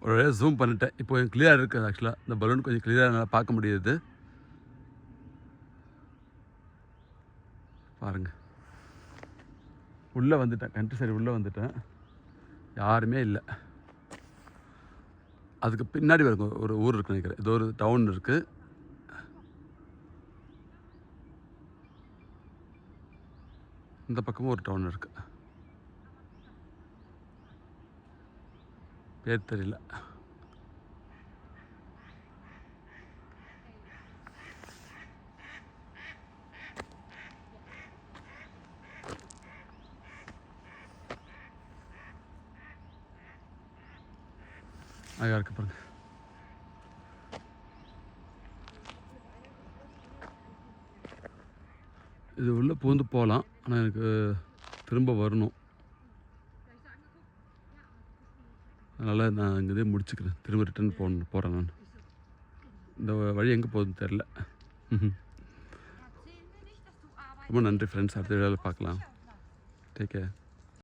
ஒரு ஜூம் பண்ணிட்டேன். இப்போ கொஞ்சம் கிளியராக இருக்குது. ஆக்சுவலாக இந்த பலூன் கொஞ்சம் கிளியராக நல்லா பார்க்க முடியுது. பாருங்கள், உள்ளே வந்துட்டேன், கண்ட்ரி சைடு உள்ளே வந்துட்டேன். யாருமே இல்லை. அதுக்கு பின்னாடி ஒரு ஊர் இருக்குன்னு நினைக்கிறேன். ஏதோ ஒரு டவுன் இருக்குது. இந்த பக்கமும் ஒரு டவுன் இருக்குது. பேர் தெரியல. அழகாக இருக்கு பாருங்க. இது உள்ளே பூந்து போகலாம், ஆனால் எனக்கு திரும்ப வரணும். அதனால் நான் இங்கே முடிச்சுக்கிறேன். திரும்ப ரிட்டர்ன் போகிறேன் நான். இந்த வழி எங்கே போகுதுன்னு தெரில. ரொம்ப நன்றி ஃப்ரெண்ட்ஸ். அடுத்த வீடியோவில் பார்க்கலாம். Take care.